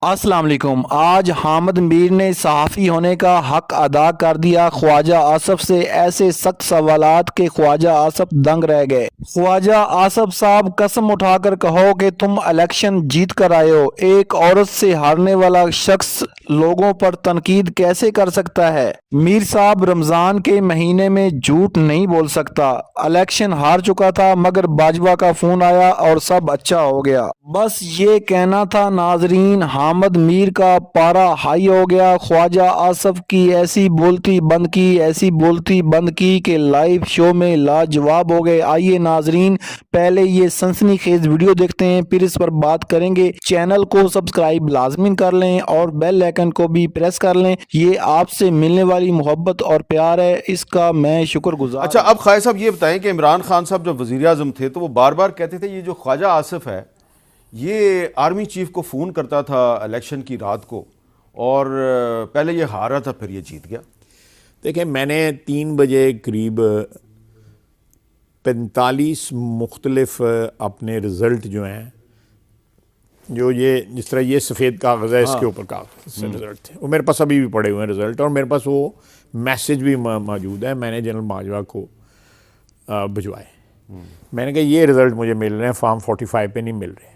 السلام علیکم۔ آج حامد میر نے صحافی ہونے کا حق ادا کر دیا۔ خواجہ آصف سے ایسے سخت سوالات کہ خواجہ آصف دنگ رہ گئے۔ خواجہ آصف صاحب قسم اٹھا کر کہو کہ تم الیکشن جیت کر آئے ہو۔ ایک عورت سے ہارنے والا شخص لوگوں پر تنقید کیسے کر سکتا ہے؟ میر صاحب رمضان کے مہینے میں جھوٹ نہیں بول سکتا۔ الیکشن ہار چکا تھا مگر باجوہ کا فون آیا اور سب اچھا ہو گیا۔ بس یہ کہنا تھا ناظرین، حامد میر کا پارا ہائی ہو گیا۔ خواجہ آصف کی ایسی بولتی بند کی، ایسی بولتی بند کی کہ لائیو شو میں لاجواب ہو گئے۔ آئیے ناظرین پہلے یہ سنسنی خیز ویڈیو دیکھتے ہیں، پھر اس پر بات کریں گے۔ چینل کو سبسکرائب لازمین کر لیں اور بیل آئیکن کو بھی پریس کر لیں۔ یہ آپ سے ملنے والی محبت اور پیار ہے، اس کا میں شکر گزار۔ اچھا، اب خواجہ صاحب یہ بتائیں کہ عمران خان صاحب جب وزیر اعظم تھے تو وہ بار بار کہتے تھے یہ جو خواجہ آصف ہے یہ آرمی چیف کو فون کرتا تھا الیکشن کی رات کو، اور پہلے یہ ہار رہا تھا پھر یہ جیت گیا۔ دیکھیں، میں نے 3 بجے قریب 45 مختلف اپنے رزلٹ جو ہیں، جو یہ جس طرح یہ سفید کاغذ ہے اس کے اوپر کاغذ سے رزلٹ تھے، وہ میرے پاس ابھی بھی پڑے ہوئے ہیں رزلٹ، اور میرے پاس وہ میسج بھی موجود ہے، میں نے جنرل باجوہ کو بھجوائے۔ میں نے کہا یہ رزلٹ مجھے مل رہے ہیں، فارم 45 پہ نہیں مل رہے،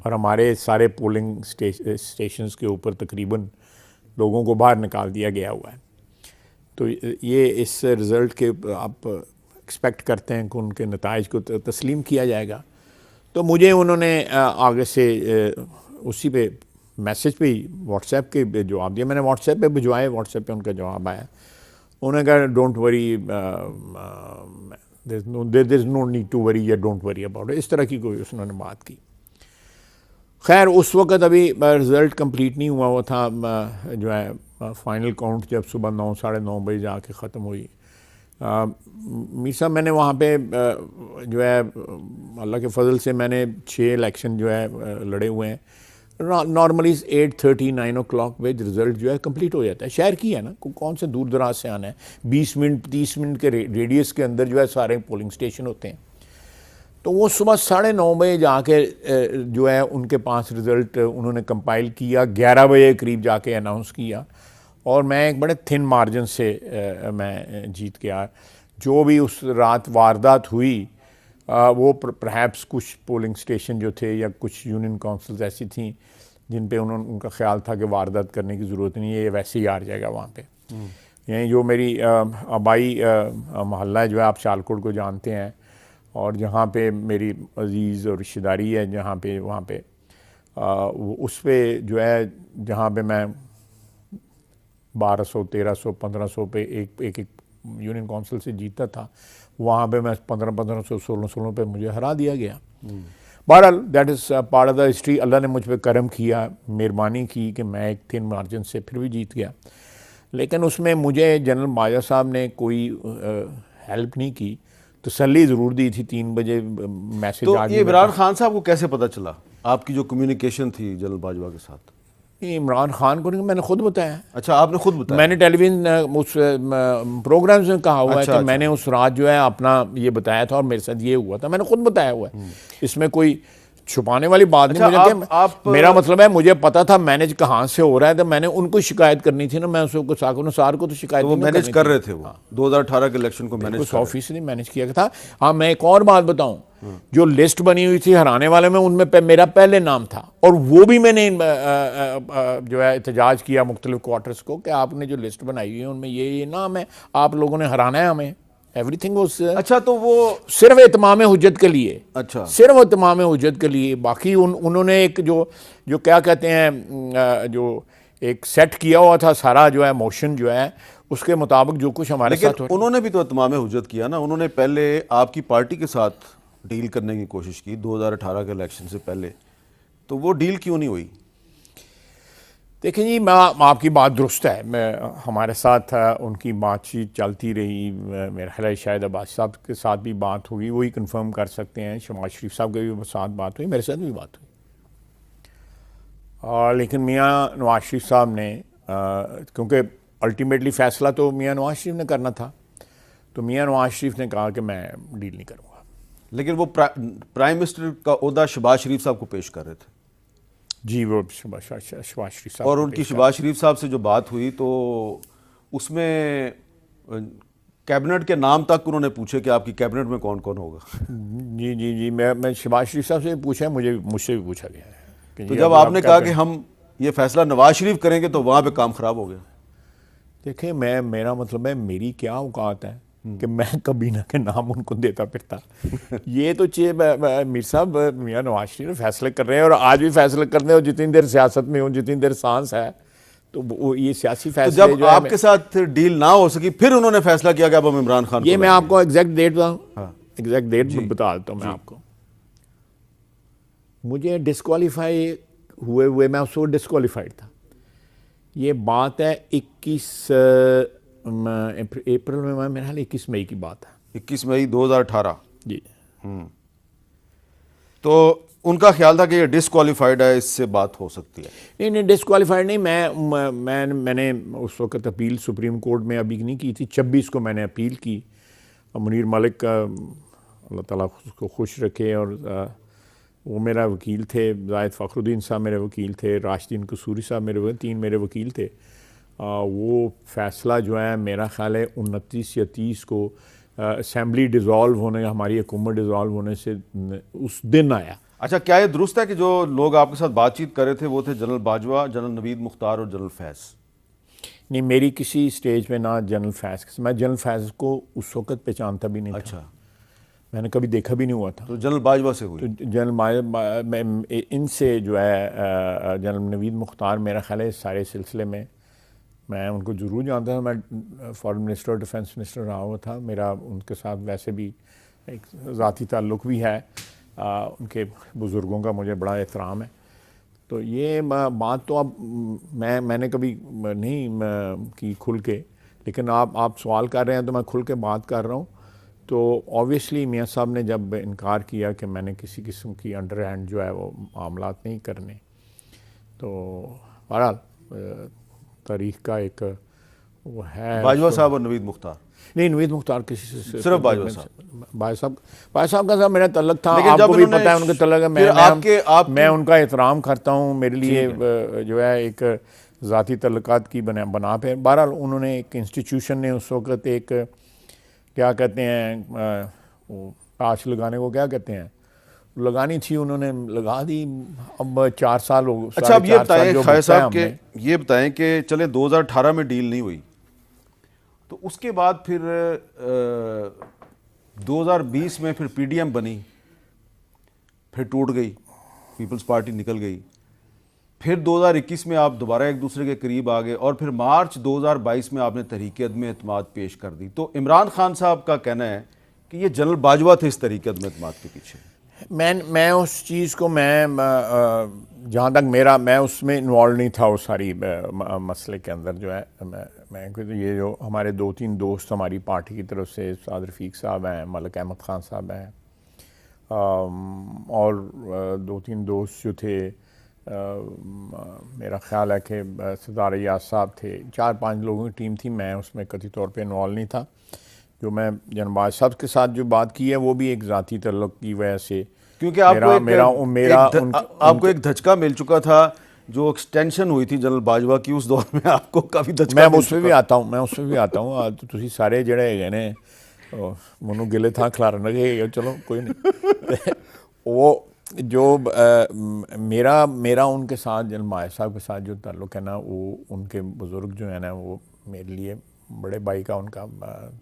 اور ہمارے سارے پولنگ اسٹیشنز کے اوپر تقریباً لوگوں کو باہر نکال دیا گیا ہوا ہے۔ تو یہ اس رزلٹ کے آپ ایکسپیکٹ کرتے ہیں کہ ان کے نتائج کو تسلیم کیا جائے گا۔ تو مجھے انہوں نے آگے سے اسی پہ میسج پہ ہی واٹس ایپ کے جواب دیا، میں نے واٹس ایپ پہ بھجوائے، واٹس ایپ پہ ان کا جواب آیا، انہوں نے کہا don't worry, there is no need to worry یا ڈونٹ وری اباؤٹ اٹ، اس طرح کی کوئی انہوں نے بات کی۔ خیر اس وقت ابھی رزلٹ کمپلیٹ نہیں ہوا تھا، جو ہے فائنل کاؤنٹ جب صبح 9 ساڑھے 9 بجے جا کے ختم ہوئی۔ میر صاحب میں نے وہاں پہ جو ہے اللہ کے فضل سے میں نے 6 الیکشن جو ہے لڑے ہوئے ہیں۔ نارملی 8:30 9 o'clock پہ رزلٹ جو ہے کمپلیٹ ہو جاتا ہے، شہر کی ہے نا، کون سے دور دراز سے آنا ہے، 20 منٹ 30 منٹ کے ریڈیس کے اندر جو ہے سارے پولنگ اسٹیشن ہوتے ہیں۔ تو وہ صبح 9:30 بجے جا کے جو ہے ان کے پاس رزلٹ انہوں نے کمپائل کیا، 11 بجے قریب جا کے اناؤنس کیا، اور میں ایک بڑے تھن مارجن سے میں جیت گیا۔ جو بھی اس رات واردات ہوئی وہ پرہیپس کچھ پولنگ اسٹیشن جو تھے یا کچھ یونین کونسلز ایسی تھیں جن پہ ان کا خیال تھا کہ واردات کرنے کی ضرورت نہیں ہے، یہ ویسے ہی آ جائے گا وہاں پہ۔ یعنی جو میری آبائی محلہ ہے جو ہے، آپ شالکوٹ کو جانتے ہیں، اور جہاں پہ میری عزیز اور رشتہ داری ہے جہاں پہ، وہاں پہ اس پہ جو ہے جہاں پہ میں 1200 1300 1500 پہ ایک یونین کونسل سے جیتا تھا، وہاں پہ میں 1500 1600 پہ مجھے ہرا دیا گیا۔ بہرحال that is part of the history. اللہ نے مجھ پہ کرم کیا، مہربانی کی کہ میں ایک تھن مارجن سے پھر بھی جیت گیا، لیکن اس میں مجھے جنرل باجوہ صاحب نے کوئی ہیلپ نہیں کی، تسلی ضرور دی تھی۔ 3 بجے میسج تو آ یہ گیا۔ عمران خان صاحب کو کیسے پتہ چلا آپ کی جو کمیونیکیشن تھی جنرل باجوہ کے ساتھ؟ عمران خان کو نہیں، میں نے خود بتایا۔ اچھا، آپ نے خود بتایا؟ میں نے ٹیلی ویژن اس پروگرامز میں کہا ہوا ہے کہ میں نے اس رات جو ہے اپنا یہ بتایا تھا اور میرے ساتھ یہ ہوا تھا، میں نے خود بتایا ہوا ہے، اس میں کوئی چھپانے والی بات نہیں۔ مجھے میرا مطلب ہے مجھے پتا تھا مینیج کہاں سے ہو رہا ہے، تو میں نے ان کو شکایت کرنی تھی نا، میں اس کو ساکن نثار کو تو شکایت وہ مینیج کر رہے تھے، وہ 2018 کے الیکشن کو مینیج 100% مینیج کیا تھا۔ ہاں، میں ایک اور بات بتاؤں، جو لسٹ بنی ہوئی تھی ہرانے والے میں، ان میں میرا پہلے نام تھا، اور وہ بھی میں نے جو ہے احتجاج کیا مختلف کوارٹرز کو کہ آپ نے جو لسٹ بنائی ہوئی ہے ان میں یہ نام ہے، آپ لوگوں نے ہرانا ہے ہمیں۔ ایوری تھنگ واز، اچھا تو وہ صرف اتمام حجت کے لیے، اچھا صرف اتمام حجت کے لیے۔ باقی انہوں نے ایک جو کیا کہتے ہیں، جو ایک سیٹ کیا ہوا تھا سارا جو ہے موشن جو ہے، اس کے مطابق جو کچھ ہمارے ساتھ ہو رہا ہے۔ انہوں نے بھی تو اتمام حجت کیا نا، انہوں نے پہلے آپ کی پارٹی کے ساتھ ڈیل کرنے کی کوشش کی 2018 کے الیکشن سے پہلے، تو وہ ڈیل کیوں نہیں ہوئی؟ دیکھیں جی، آپ کی بات درست ہے، ہمارے ساتھ ان کی بات چیت چلتی رہی، میرا خیال ہے شاید عباس صاحب کے ساتھ بھی بات ہوگی، وہی کنفرم کر سکتے ہیں، شہباز شریف صاحب کے بھی ساتھ بات ہوئی، میرے ساتھ بھی بات ہوئی، لیکن میاں نواز شریف صاحب نے، کیونکہ الٹیمیٹلی فیصلہ تو میاں نواز شریف نے کرنا تھا، تو میاں نواز شریف نے کہا کہ میں ڈیل نہیں کروں گا۔ لیکن وہ پرائم منسٹر کا عہدہ شہباز شریف صاحب کو پیش کر رہے تھے۔ جی وہ شہباز شریف صاحب اور ان کی شہباز شریف صاحب سے جو بات ہوئی تو اس میں کیبنٹ کے نام تک انہوں نے پوچھے کہ آپ کی کیبنٹ میں کون کون ہوگا. جی میں شہباز شریف صاحب سے پوچھا ہے, مجھ سے بھی پوچھا گیا ہے کہ تو جب آپ نے کہا کہ ہم یہ فیصلہ نواز شریف کریں گے تو وہاں پہ کام خراب ہو گیا. دیکھیں میرا مطلب ہے میری کیا اوقات ہے کہ میں کبینہ کے نام ان کو دیتا پھرتا. یہ تو میر صاحب میاں نواز شریف فیصلے کر رہے ہیں اور آج بھی فیصلے کر رہے ہیں, اور جتنی دیر سیاست میں ہوں, جتنی دیر سانس ہے, تو وہ یہ سیاسی تو فیصلے جب جو ہے آپ کے ساتھ ڈیل نہ ہو سکی پھر انہوں نے فیصلہ کیا کہ اب ہم عمران خان یہ کو میں آپ کو ایگزیکٹ ڈیٹ جی. بتا دیتا ہوں میں آپ کو. مجھے ڈسکوالیفائی ہوئے میں اس وقت ڈسکوالیفائڈ تھا. یہ بات ہے 21 اپریل میں, میرا خیال 21 مئی کی بات ہے, 21 مئی 2018. جی. تو ان کا خیال تھا کہ یہ ڈسکوالیفائڈ ہے, اس سے بات ہو سکتی ہے. نہیں ڈسکوالیفائڈ نہیں, میں نے اس وقت اپیل سپریم کورٹ میں ابھی نہیں کی تھی, 26 کو میں نے اپیل کی. منیر ملک کا اللہ تعالیٰ اس کو خوش رکھے, اور وہ میرا وکیل تھے, زاہد فخر الدین صاحب میرے وکیل تھے, راشدین قصوری صاحب میرے 3 میرے وکیل تھے. وہ فیصلہ جو ہے میرا خیال ہے 29 یا 30 کو اسمبلی ڈیزالو ہونے, ہماری حکومت ڈیزالو ہونے سے اس دن آیا. اچھا, کیا یہ درست ہے کہ جو لوگ آپ کے ساتھ بات چیت کر رہے تھے وہ تھے جنرل باجوہ, جنرل نوید مختار اور جنرل فیض؟ نہیں, میری کسی سٹیج میں نہ جنرل فیض, میں جنرل فیض کو اس وقت پہچانتا بھی نہیں تھا. اچھا, میں نے کبھی دیکھا بھی نہیں ہوا تھا. تو جنرل باجوہ سے ہوئی؟ تو جنرل ان سے جو ہے جنرل نوید مختار میرا خیال ہے سارے سلسلے میں میں ان کو ضرور جانتا تھا. میں فارن منسٹر اور ڈیفنس منسٹر رہا ہوا تھا. میرا ان کے ساتھ ویسے بھی ایک ذاتی تعلق بھی ہے, ان کے بزرگوں کا مجھے بڑا احترام ہے. تو یہ بات تو اب میں نے کبھی نہیں کی کھل کے, لیکن آپ سوال کر رہے ہیں تو میں کھل کے بات کر رہا ہوں. تو آبویسلی میاں صاحب نے جب انکار کیا کہ میں نے کسی قسم کی انڈر ہینڈ جو ہے وہ معاملات نہیں کرنے, تو بہرحال تاریخ کا ایک وہ ہے. باجوہ صاحب اور نوید مختار؟ نہیں, نوید مختار کسی سے, صرف باجوہ صاحب. باجوہ صاحب کا صاحب میرا تعلق تھا, لیکن آپ جب کو بھی انہوں نے پتہ ہے ان کا تعلق ہے. میں ان کا احترام کرتا ہوں, میرے لیے جو ہے ایک ذاتی تعلقات کی بنا پہ. بہرحال انہوں نے ایک انسٹیٹیوشن نے اس وقت ایک کیا کہتے ہیں وہ آش لگانے کو کیا کہتے ہیں, لگانی تھی, انہوں نے لگا دی. اب 4 سال ہو. اچھا, اب یہ بتائیں خیر صاحب کہ یہ بتائیں کہ چلے 2018 میں ڈیل نہیں ہوئی, تو اس کے بعد پھر 2020 میں پھر پی ڈی ایم بنی, پھر ٹوٹ گئی, پیپلز پارٹی نکل گئی. پھر 2021 میں آپ دوبارہ ایک دوسرے کے قریب آ گئے, اور پھر مارچ 2022 میں آپ نے تحریک عدم اعتماد پیش کر دی. تو عمران خان صاحب کا کہنا ہے کہ یہ جنرل باجوہ تھے اس تحریک عدم اعتماد کے پیچھے. میں اس چیز کو میں جہاں تک میں اس میں انوالو نہیں تھا, اس ساری مسئلے کے اندر جو ہے. میں یہ جو ہمارے 2-3 دوست ہماری پارٹی کی طرف سے, سعد رفیق صاحب ہیں, ملک احمد خان صاحب ہیں, اور 2-3 دوست جو تھے, میرا خیال ہے کہ سردار ایاز صاحب تھے, 4-5 لوگوں کی ٹیم تھی. میں اس میں قطعی طور پہ انوالو نہیں تھا. جو میں جناب باج صاحب کے ساتھ جو بات کی ہے وہ بھی ایک ذاتی تعلق کی وجہ سے, کیونکہ آپ کو ایک دھچکا مل چکا تھا جو ایکسٹینشن ہوئی تھی جنرل باجوہ کی, اس دور میں آپ کو کافی دھچکا. میں اس پہ بھی آتا ہوں. تسی سارے جڑے ہے نے منو گلے تھا کھلارن لگے, چلو کوئی نہیں. وہ جو میرا ان کے ساتھ جنرل باج صاحب کے ساتھ جو تعلق ہے نا, وہ ان کے بزرگ جو ہے نا, وہ میرے لیے بڑے بھائی کا ان کا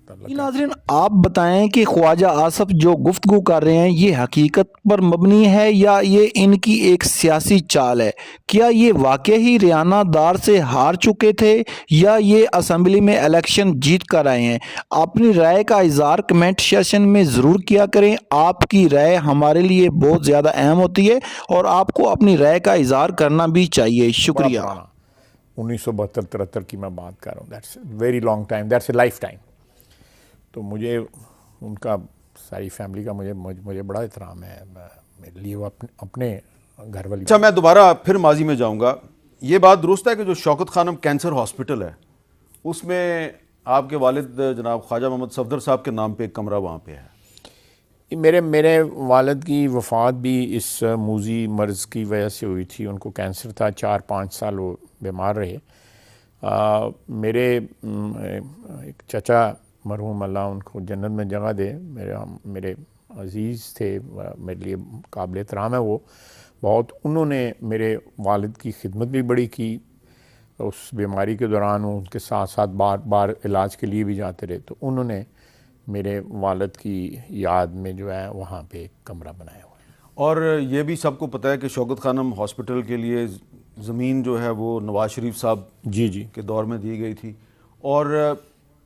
تعلق ہے. ناظرین, آپ بتائیں کہ خواجہ آصف جو گفتگو کر رہے ہیں یہ حقیقت پر مبنی ہے یا یہ ان کی ایک سیاسی چال ہے؟ کیا یہ واقعی ریانہ دار سے ہار چکے تھے یا یہ اسمبلی میں الیکشن جیت کر آئے ہیں؟ اپنی رائے کا اظہار کمنٹ سیشن میں ضرور کیا کریں. آپ کی رائے ہمارے لیے بہت زیادہ اہم ہوتی ہے اور آپ کو اپنی رائے کا اظہار کرنا بھی چاہیے. شکریہ. 1972-73 کی میں بات کر رہا ہوں. That's very long time, that's a life time. تو مجھے ان کا ساری فیملی کا مجھے بڑا احترام ہے. میرے لیے وہ اپنے گھر والی. اچھا, میں دوبارہ پھر ماضی میں جاؤں گا. یہ بات درست ہے کہ جو شوکت خانم کینسر ہاسپٹل ہے اس میں آپ کے والد جناب خواجہ محمد صفدر صاحب کے نام پہ ایک کمرہ وہاں پہ ہے؟ میرے والد کی وفات بھی اس موذی مرض کی وجہ سے ہوئی تھی. ان کو کینسر تھا, 4-5 سال وہ بیمار رہے. میرے ایک چچا مرحوم اللہ ان کو جنت میں جگہ دے, میرے عزیز تھے, میرے لیے قابل احترام ہے وہ بہت. انہوں نے میرے والد کی خدمت بھی بڑی کی. اس بیماری کے دوران ان کے ساتھ ساتھ بار بار علاج کے لیے بھی جاتے رہے. تو انہوں نے میرے والد کی یاد میں جو ہے وہاں پہ ایک کمرہ بنایا ہوا ہے. اور یہ بھی سب کو پتہ ہے کہ شوکت خانم ہاسپٹل کے لیے زمین جو ہے وہ نواز شریف صاحب جی کے دور میں دی گئی تھی. اور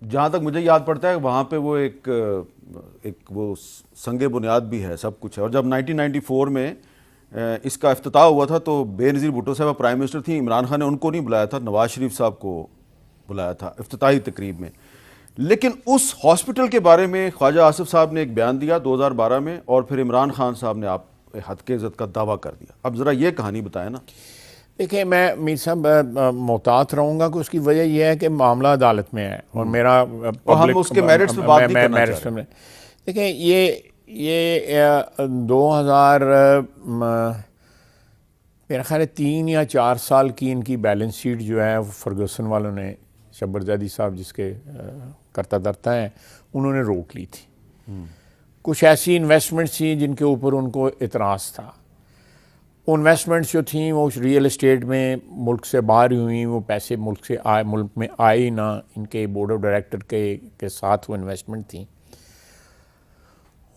جہاں تک مجھے یاد پڑتا ہے وہاں پہ وہ ایک وہ سنگ بنیاد بھی ہے, سب کچھ ہے. اور جب 1994 میں اس کا افتتاح ہوا تھا تو بے نظیر بھٹو صاحبہ پرائم منسٹر تھیں. عمران خان نے ان کو نہیں بلایا تھا, نواز شریف صاحب کو بلایا تھا افتتاحی تقریب میں. لیکن اس ہاسپٹل کے بارے میں خواجہ آصف صاحب نے ایک بیان دیا 2012 میں, اور پھر عمران خان صاحب نے آپ حد کے عزت کا دعویٰ کر دیا. اب ذرا یہ کہانی بتائیں نا. دیکھیں, میں میر صاحب محتاط رہوں گا کہ اس کی وجہ یہ ہے کہ معاملہ عدالت میں ہے اور میرا ہم اس کے میرٹس پہ بات نہیں کرنا چاہ رہے. دیکھیں, یہ 2000 میرا خیال ہے 3 یا 4 سال کی ان کی بیلنس شیٹ جو ہے وہ فرگوسن والوں نے, شبر زیدی صاحب جس کے کرتا دھرتا ہیں, انہوں نے روک لی تھی. کچھ ایسی انویسٹمنٹس تھیں جن کے اوپر ان کو اعتراض تھا. وہ انویسٹمنٹس جو تھیں وہ ریئل اسٹیٹ میں ملک سے باہر ہوئیں, وہ پیسے ملک میں آئے نہ. ان کے بورڈ آف ڈائریکٹر کے ساتھ وہ انویسٹمنٹ تھیں,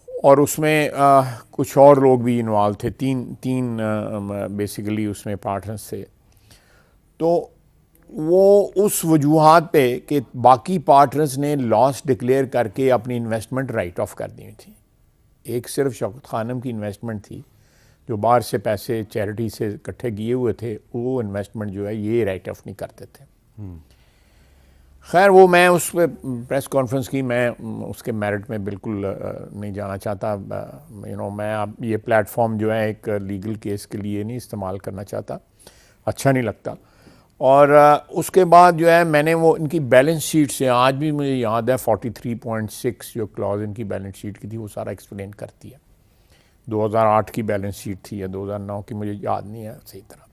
اور اس میں کچھ اور لوگ بھی انوالو تھے. تین بیسیکلی اس میں پارٹنرز تھے. تو وہ اس وجوہات پہ کہ باقی پارٹنرز نے لاس ڈکلیئر کر کے اپنی انویسٹمنٹ رائٹ آف کر دی تھی. ایک صرف شوکت خانم کی انویسٹمنٹ تھی جو باہر سے پیسے چیریٹی سے اکٹھے کیے ہوئے تھے, وہ انویسٹمنٹ جو ہے یہ رائٹ آف نہیں کرتے تھے. خیر, وہ میں اس پہ پریس کانفرنس کی, میں اس کے میرٹ میں بالکل نہیں جانا چاہتا. میں اب یہ پلیٹ فارم جو ہے ایک لیگل کیس کے لیے نہیں استعمال کرنا چاہتا, اچھا نہیں لگتا. اور اس کے بعد جو ہے میں نے وہ ان کی بیلنس شیٹ سے, آج بھی مجھے یاد ہے 43.6 جو کلاز ان کی بیلنس شیٹ کی تھی, وہ سارا ایکسپلین کرتی ہے. 2008 کی بیلنس شیٹ تھی یا 2009 کی, مجھے یاد نہیں ہے صحیح طرح.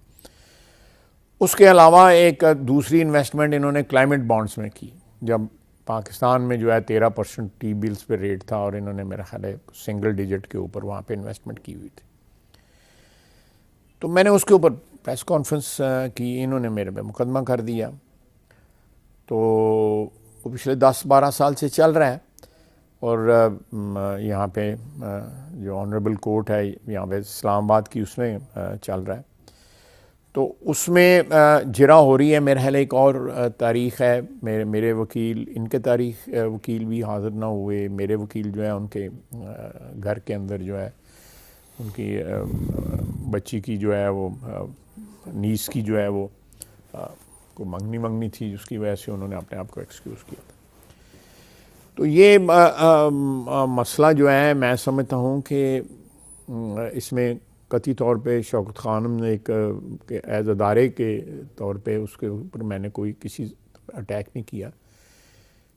اس کے علاوہ ایک دوسری انویسٹمنٹ انہوں نے کلائمیٹ بانڈز میں کی, جب پاکستان میں جو ہے 13% ٹی بلز پہ ریٹ تھا, اور انہوں نے میرا خیال ہے سنگل ڈیجٹ کے اوپر وہاں پہ انویسٹمنٹ کی ہوئی تھی. تو میں نے اس کے اوپر پریس کانفرنس کی, انہوں نے میرے پہ مقدمہ کر دیا. تو وہ پچھلے 10-12 سال سے چل رہا ہے, اور یہاں پہ جو آنریبل کورٹ ہے یہاں پہ اسلام آباد کی, اس میں چل رہا ہے. تو اس میں جرا ہو رہی ہے. میرے خیال ایک اور تاریخ ہے, میرے وکیل, ان کے تاریخ وکیل بھی حاضر نہ ہوئے. میرے وکیل جو ہے ان کے گھر کے اندر جو ہے ان کی بچی کی جو ہے وہ نیس کی جو ہے وہ کو منگنی تھی, جس کی وجہ سے انہوں نے اپنے آپ کو ایکسکیوز کیا تھا. تو یہ مسئلہ جو ہے میں سمجھتا ہوں کہ اس میں قطعی طور پہ شوکت خانم نے ایک ایز ادارے کے طور پہ اس کے اوپر میں نے کوئی کسی اٹیک نہیں کیا,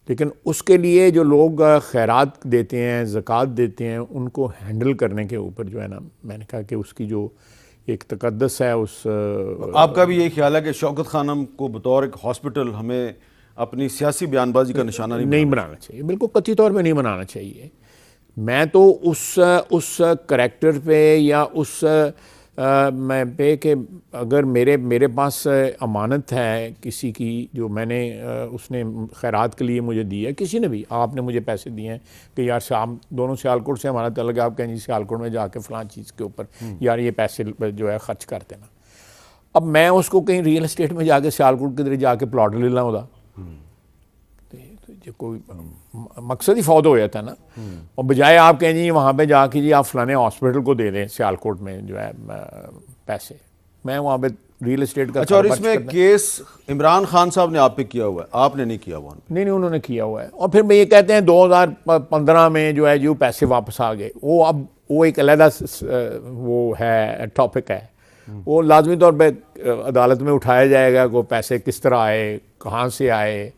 لیکن اس کے لیے جو لوگ خیرات دیتے ہیں, زکوٰۃ دیتے ہیں, ان کو ہینڈل کرنے کے اوپر جو ہے نا, میں نے کہا کہ اس کی جو ایک تقدس ہے اس. آپ کا بھی یہی خیال ہے کہ شوکت خانم کو بطور ایک ہاسپٹل ہمیں اپنی سیاسی بیان بازی کا نشانہ نہیں بنانا چاہیے, بالکل قطعی طور پہ نہیں بنانا چاہیے. میں تو اس کریکٹر پہ یا اس میں پہ کہ اگر میرے پاس امانت ہے کسی کی جو میں نے اس نے خیرات کے لیے مجھے دی ہے, کسی نے بھی, آپ نے مجھے پیسے دیے ہیں کہ یار صاحب دونوں سیالکوٹ سے ہمارا تعلق ہے, آپ کہیں جی سیالکوٹ میں جا کے فلاں چیز کے اوپر یار یہ پیسے جو ہے خرچ کر دینا. اب میں اس کو کہیں ریئل اسٹیٹ میں جا کے سیالکوٹ کے ذریعے جا کے پلاٹ لے لا ہوتا, کوئی مقصد ہی فوت ہو جاتا ہے نا. اور بجائے آپ کہیں جی وہاں پہ جا کے جی آپ فلانے ہاسپٹل کو دے دیں سیالکوٹ میں جو ہے پیسے, میں وہاں پہ ریئل اسٹیٹ کا. اچھا, اور اس میں کیس عمران خان صاحب نے آپ پہ کیا ہوا ہے, آپ نے نہیں کیا ہوا؟ نہیں, انہوں نے کیا ہوا ہے. اور پھر یہ کہتے ہیں 2015 میں جو ہے جو پیسے واپس آ گئے, وہ اب وہ ایک علیحدہ وہ ہے ٹاپک ہے, وہ لازمی طور پہ عدالت میں اٹھایا جائے گا کہ وہ پیسے کس طرح آئے, کہاں سے آئے,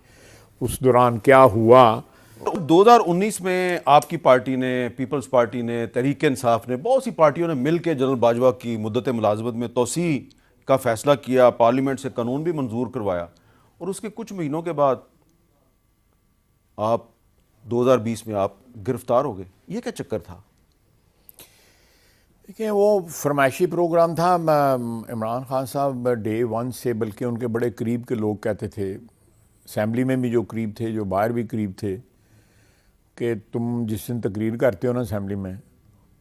اس دوران کیا ہوا. 2019 میں آپ کی پارٹی نے، پیپلز پارٹی نے، تحریک انصاف نے، بہت سی پارٹیوں نے مل کے جنرل باجوہ کی مدت ملازمت میں توسیع کا فیصلہ کیا، پارلیمنٹ سے قانون بھی منظور کروایا، اور اس کے کچھ مہینوں کے بعد آپ 2020 میں آپ گرفتار ہو گئے. یہ کیا چکر تھا؟ دیکھیں وہ فرمائشی پروگرام تھا. عمران خان صاحب ڈے ون سے، بلکہ ان کے بڑے قریب کے لوگ کہتے تھے، اسمبلی میں بھی جو قریب تھے، جو باہر بھی قریب تھے، کہ تم جس دن تقریر کرتے ہو نا اسمبلی میں،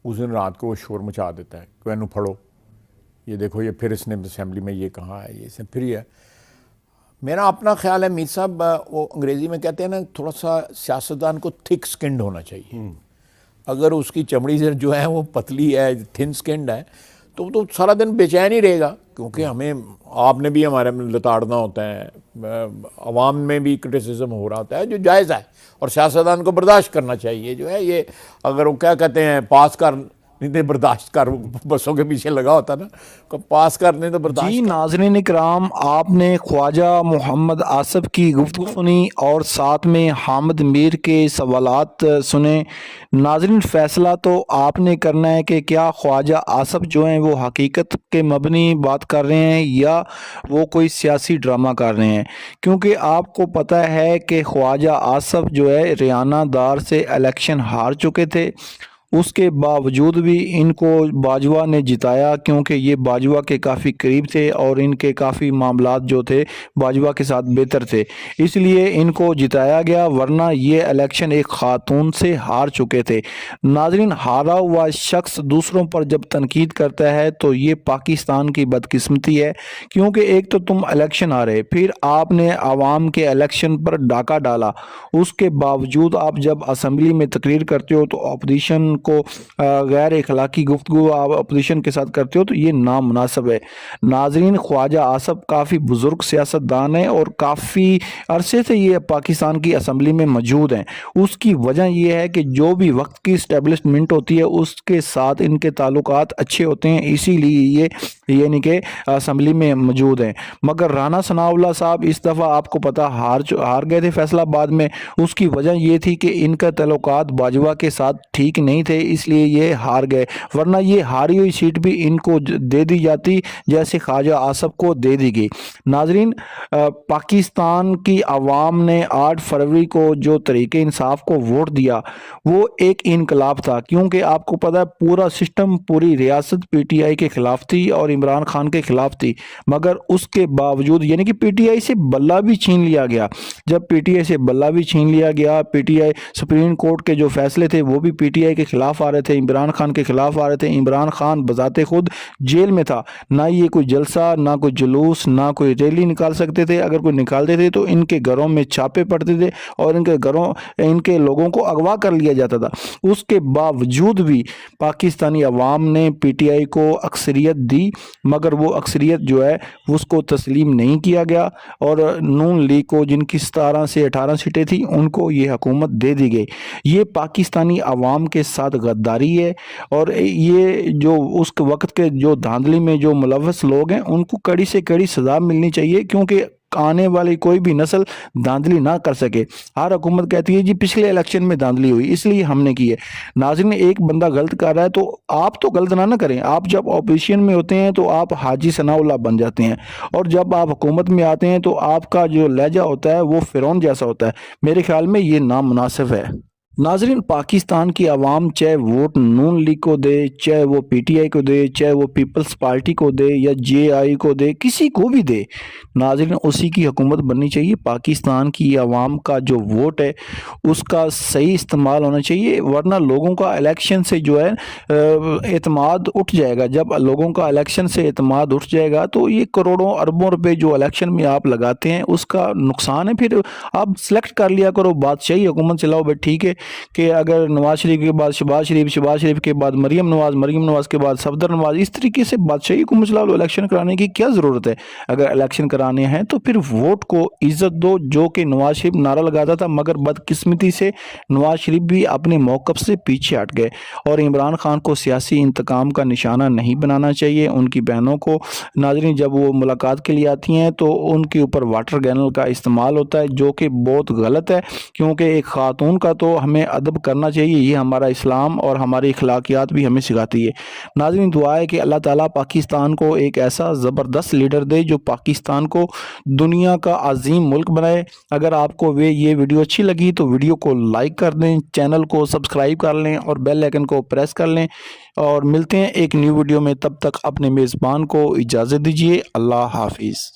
اس دن رات کو وہ شور مچا دیتا ہے کہ اینو پھڑو، یہ دیکھو یہ پھر اس نے اسمبلی میں یہ کہا ہے، یہ پھر یہ. میرا اپنا خیال ہے میر صاحب، وہ انگریزی میں کہتے ہیں نا، تھوڑا سا سیاستدان کو تھک سکنڈ ہونا چاہیے. اگر اس کی چمڑی سے جو ہے وہ پتلی ہے، تھن سکنڈ ہے، تو سارا دن بے چین ہی رہے گا. کیونکہ ہمیں، آپ نے بھی ہمارے میں لتاڑنا ہوتا ہے، عوام میں بھی کرٹیسزم ہو رہا ہوتا ہے جو جائز ہے، اور سیاستدان کو برداشت کرنا چاہیے. جو ہے یہ، اگر وہ کیا کہتے ہیں، پاس کر نہیں تو برداشت کر، بسوں کے پیچھے لگا ہوتا نا، پاس کرنے تو برداشت. جی ناظرین اکرام، آپ نے خواجہ محمد آصف کی گفتگو سنی اور ساتھ میں حامد میر کے سوالات سنے. ناظرین فیصلہ تو آپ نے کرنا ہے کہ کیا خواجہ آصف جو ہیں وہ حقیقت کے مبنی بات کر رہے ہیں یا وہ کوئی سیاسی ڈرامہ کر رہے ہیں. کیونکہ آپ کو پتہ ہے کہ خواجہ آصف جو ہے ریانہ دار سے الیکشن ہار چکے تھے، اس کے باوجود بھی ان کو باجوہ نے جتایا، کیونکہ یہ باجوہ کے کافی قریب تھے اور ان کے کافی معاملات جو تھے باجوہ کے ساتھ بہتر تھے، اس لیے ان کو جتایا گیا، ورنہ یہ الیکشن ایک خاتون سے ہار چکے تھے. ناظرین، ہارا ہوا شخص دوسروں پر جب تنقید کرتا ہے تو یہ پاکستان کی بدقسمتی ہے. کیونکہ ایک تو تم الیکشن ہارے، پھر آپ نے عوام کے الیکشن پر ڈاکہ ڈالا، اس کے باوجود آپ جب اسمبلی میں تقریر کرتے ہو تو اپوزیشن کو غیر اخلاقی گفتگو آپ اپوزیشن کے ساتھ کرتے ہو، تو یہ نامناسب ہے. ناظرین، خواجہ آصف کافی بزرگ سیاستدان ہیں اور کافی عرصے سے یہ پاکستان کی اسمبلی میں موجود ہیں. اس کی وجہ یہ ہے کہ جو بھی وقت کی اسٹیبلشمنٹ ہوتی ہے اس کے ساتھ ان کے تعلقات اچھے ہوتے ہیں، اسی لیے یہ یعنی کہ اسمبلی میں موجود ہیں. مگر رانا ثناء اللہ صاحب اس دفعہ آپ کو پتہ ہار گئے تھے فیصلہ آباد میں. اس کی وجہ یہ تھی کہ ان کا تعلقات باجوہ کے ساتھ ٹھیک نہیں تھے، اس لیے یہ ہار گئے، ورنہ یہ ہاری ہوئی سیٹ بھی ان کو دے دی جاتی جیسے خواجہ آصف کو دے دی گئی. ناظرین، پاکستان کی عوام نے 8 فروری کو جو تحریک انصاف کو ووٹ دیا وہ ایک انقلاب تھا. کیونکہ آپ کو پتہ ہے پورا سسٹم، پوری ریاست پی ٹی آئی کے خلاف تھی اور عمران خان کے خلاف تھی، مگر اس کے باوجود یعنی کہ پی ٹی آئی سے بلہ بھی چھین لیا گیا. جب پی ٹی آئی سے بلہ بھی چھین لیا گیا، P T I supreme court کے جو فیصلے تھے وہ بھی پی ٹی آئی کے خلاف آ رہے تھے، عمران خان کے خلاف آ رہے تھے. عمران خان بذات خود جیل میں تھا، نہ یہ کوئی جلسہ، نہ کوئی جلوس، نہ کوئی ریلی نکال سکتے تھے. اگر کوئی نکالتے تھے تو ان کے گھروں میں چھاپے پڑتے تھے اور ان کے لوگوں کو اغوا کر لیا جاتا تھا. اس کے باوجود بھی پاکستانی عوام نے پی ٹی آئی کو اکثریت دی، مگر وہ اکثریت جو ہے اس کو تسلیم نہیں کیا گیا، اور نون لیگ کو، جن کی 17 سے 18 سیٹیں تھیں، ان کو یہ حکومت دے دی گئی. یہ پاکستانی عوام کے ساتھ غداری ہے، اور یہ جو اس وقت کے جو دھاندلی میں جو ملوث لوگ ہیں ان کو کڑی سے کڑی سزا ملنی چاہیے، کیونکہ آنے والی کوئی بھی نسل دھاندلی نہ کر سکے. ہر حکومت کہتی ہے جی پچھلے الیکشن میں دھاندلی ہوئی اس لیے ہم نے کی ہے. ناظرین، ایک بندہ غلط کر رہا ہے تو آپ تو غلط نہ کریں. آپ جب اپوزیشن میں ہوتے ہیں تو آپ حاجی ثناء اللہ بن جاتے ہیں، اور جب آپ حکومت میں آتے ہیں تو آپ کا جو لہجہ ہوتا ہے وہ فرعون جیسا ہوتا ہے. میرے خیال میں یہ نامناسب ہے. ناظرین، پاکستان کی عوام چاہے ووٹ نون لیگ کو دے، چاہے وہ پی ٹی آئی کو دے، چاہے وہ پیپلز پارٹی کو دے یا جے آئی کو دے، کسی کو بھی دے، ناظرین اسی کی حکومت بننی چاہیے. پاکستان کی عوام کا جو ووٹ ہے اس کا صحیح استعمال ہونا چاہیے، ورنہ لوگوں کا الیکشن سے جو ہے اعتماد اٹھ جائے گا. جب لوگوں کا الیکشن سے اعتماد اٹھ جائے گا تو یہ کروڑوں اربوں روپے جو الیکشن میں آپ لگاتے ہیں اس کا نقصان ہے. پھر آپ سلیکٹ کر لیا کرو، بادشاہی حکومت چلاؤ، بھائی ٹھیک ہے، کہ اگر نواز شریف کے بعد شہباز شریف کے بعد مریم نواز کے بعد صفدر نواز، اس طریقے سے بادشاہی کو مچلا لو، الیکشن کرانے کی کیا ضرورت ہے؟ اگر الیکشن کرانے ہیں تو پھر ووٹ کو عزت دو، جو کہ نواز شریف نعرہ لگاتا تھا، مگر بدقسمتی سے نواز شریف بھی اپنے موقف سے پیچھے ہٹ گئے، اور عمران خان کو سیاسی انتقام کا نشانہ نہیں بنانا چاہیے۔ ان کی بہنوں کو، ناظرین، جب وہ ملاقات کے لیے آتی ہیں تو ان کے اوپر واٹر گینل کا استعمال ہوتا ہے، جو کہ بہت غلط ہے، کیونکہ ایک خاتون کا تو ہمیں ادب کرنا چاہیے، یہ ہمارا اسلام اور ہماری اخلاقیات بھی ہمیں سکھاتی ہے۔ ناظرین، دعا ہے کہ اللہ تعالیٰ پاکستان کو ایک ایسا زبردست لیڈر دے جو پاکستان کو دنیا کا عظیم ملک بنائے۔ اگر آپ کو یہ ویڈیو اچھی لگی تو ویڈیو کو لائک کر دیں، چینل کو سبسکرائب کر لیں اور بیل آئیکن کو پریس کر لیں، اور ملتے ہیں ایک نیو ویڈیو میں۔ تب تک اپنے میزبان کو اجازت دیجیے۔ اللہ حافظ۔